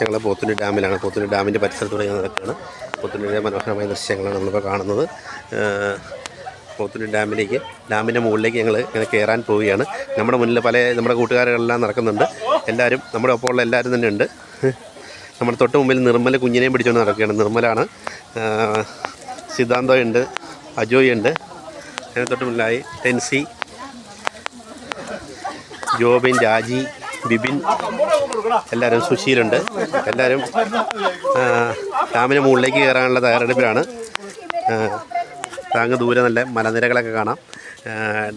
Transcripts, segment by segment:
ഞങ്ങൾ പോത്തുണ്ടി ഡാമിലാണ്. പോത്തുണ്ടി ഡാമിൻ്റെ പരിസരത്തൂടെ നടക്കുകയാണ്. പോത്തുണ്ടിയുടെ മനോഹരമായ ദൃശ്യങ്ങളാണ് നമ്മളിപ്പോൾ കാണുന്നത്. പോത്തുണ്ടി ഡാമിൻ്റെ മുകളിലേക്ക് ഞങ്ങൾ ഇങ്ങനെ കയറാൻ പോവുകയാണ്. നമ്മുടെ മുന്നിൽ നമ്മുടെ കൂട്ടുകാരെല്ലാം നടക്കുന്നുണ്ട്. എല്ലാവരും നമ്മുടെ ഒപ്പമുള്ള എല്ലാവരും തന്നെ ഉണ്ട്. നമ്മുടെ തൊട്ട് മുമ്പിൽ നിർമ്മല കുഞ്ഞിനെയും പിടിച്ചുകൊണ്ട് നടക്കുകയാണ്. നിർമ്മലാണ്, സിദ്ധാന്തോ ഉണ്ട്, അജോയ് ഉണ്ട്. അതിന് തൊട്ട് മുന്നിലായി ടെൻസി, ജോബിൻ, രാജി, ബിബിൻ, എല്ലാവരും, സുശീലുണ്ട്. എല്ലാവരും ഡാമിന് മുകളിലേക്ക് കയറാനുള്ള തയ്യാറെടുപ്പിലാണ്. അങ്ങ് ദൂരെ നല്ല മലനിരകളൊക്കെ കാണാം.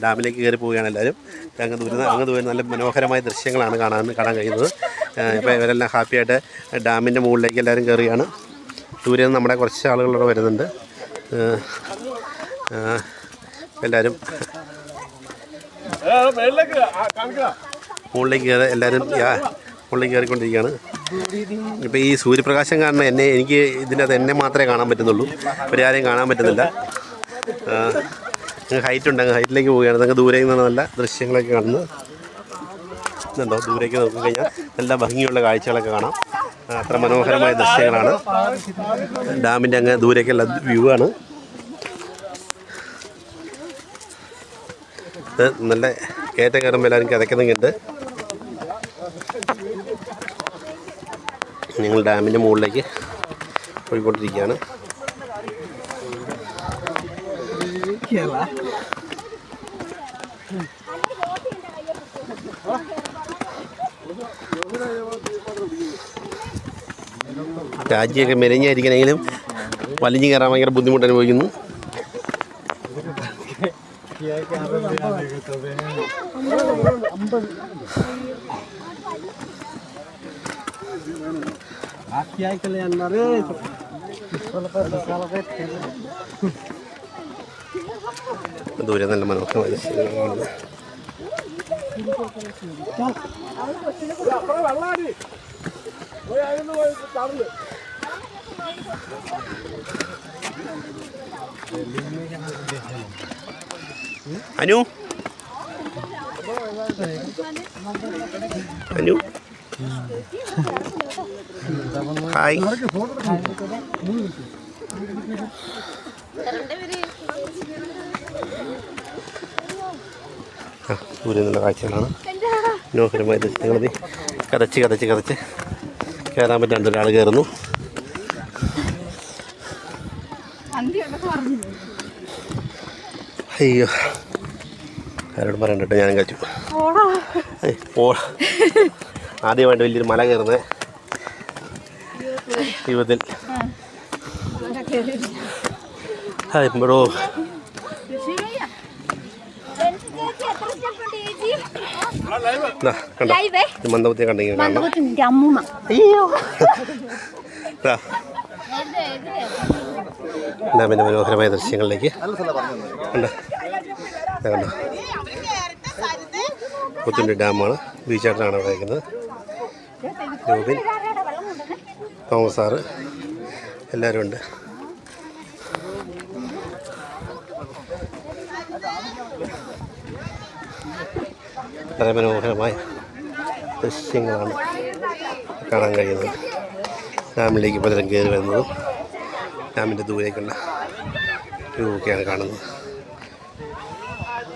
ഡാമിലേക്ക് കയറി പോവുകയാണ് എല്ലാവരും. അങ്ങ് ദൂരെ നല്ല മനോഹരമായ ദൃശ്യങ്ങളാണ് കാണാൻ കഴിയുന്നത്. ഇപ്പോൾ ഇവരെല്ലാം ഹാപ്പിയായിട്ട് ഡാമിൻ്റെ മുകളിലേക്ക് എല്ലാവരും കയറുകയാണ്. ദൂരെ നിന്ന് നമ്മുടെ കുറച്ച് ആളുകളോട് വരുന്നുണ്ട്. എല്ലാവരും മുകളിലേക്ക് എല്ലാവരും മുകളിലേക്ക് കയറിക്കൊണ്ടിരിക്കുകയാണ്. ഇപ്പോൾ ഈ സൂര്യപ്രകാശം കാരണം എനിക്ക് ഇതിൻ്റെ അത് എന്നെ മാത്രമേ കാണാൻ പറ്റുന്നുള്ളൂ. ഇവരാരെയും കാണാൻ പറ്റുന്നില്ല. ഹൈറ്റ് ഉണ്ട്, അങ്ങ് ഹൈറ്റിലേക്ക് പോവുകയാണ്. അങ്ങ് ദൂരെ നിന്ന് നല്ല ദൃശ്യങ്ങളൊക്കെ കാണുന്നത് ഇതുണ്ടോ. ദൂരേക്ക് നോക്കിക്കഴിഞ്ഞാൽ നല്ല ഭംഗിയുള്ള കാഴ്ചകളൊക്കെ കാണാം. അത്ര മനോഹരമായ ദൃശ്യങ്ങളാണ്. ഡാമിൻ്റെ അങ്ങ് ദൂരേക്കുള്ള വ്യൂ ആണ്. ഇത് നല്ല കയറ്റം കയറുമ്പോൾ എല്ലാവരും കിതയ്ക്കുന്നുണ്ട്. ഞങ്ങൾ ഡാമിൻ്റെ മുകളിലേക്ക് പോയിക്കൊണ്ടിരിക്കുകയാണ്. രാജ്യമൊക്കെ മെലിഞ്ഞായിരിക്കണമെങ്കിലും വലിഞ്ഞു കയറാൻ ഭയങ്കര ബുദ്ധിമുട്ട് അനുഭവിക്കുന്നു. ദൂരെ നല്ല മനോഹരമായ ദൃശ്യങ്ങളാണ്. അനു ഹായ്. ദൂരെ നല്ല കാഴ്ചകളാണ്. മനോഹരമായ ദൃശ്യങ്ങൾ. കതച്ച് കയറാൻ പറ്റാണ്ട് ഒരാൾ കയറുന്നു. അയ്യോ, ആരോട് പറയണ്ട കേട്ടോ, ഞാനും കഴിച്ചു. ആദ്യമായിട്ട് വലിയൊരു മല കയറുന്നത് ജീവിതത്തിൽ. ബ്രോ കണ്ടോ, മന്ദബുദ്ധിയെ കണ്ടെങ്കിൽ ഡാമിൻ്റെ മനോഹരമായ ദൃശ്യങ്ങളിലേക്ക് കണ്ടോ. പോത്തുണ്ടി ഡാമാണ്. ബീച്ചാട്ടനാണ് അവിടെ വയ്ക്കുന്നത്. രൂപിൻ, തോമസ് സാറ്, എല്ലാവരും ഉണ്ട്. വളരെ മനോഹരമായ ദൃശ്യങ്ങളാണ് കാണാൻ കഴിയുന്നത്. ഡാമിലേക്ക് പലരും കയറി വരുന്നതും ഡാമിൻ്റെ ദൂരേക്കുള്ള വ്യൂ ഒക്കെയാണ് കാണുന്നത്.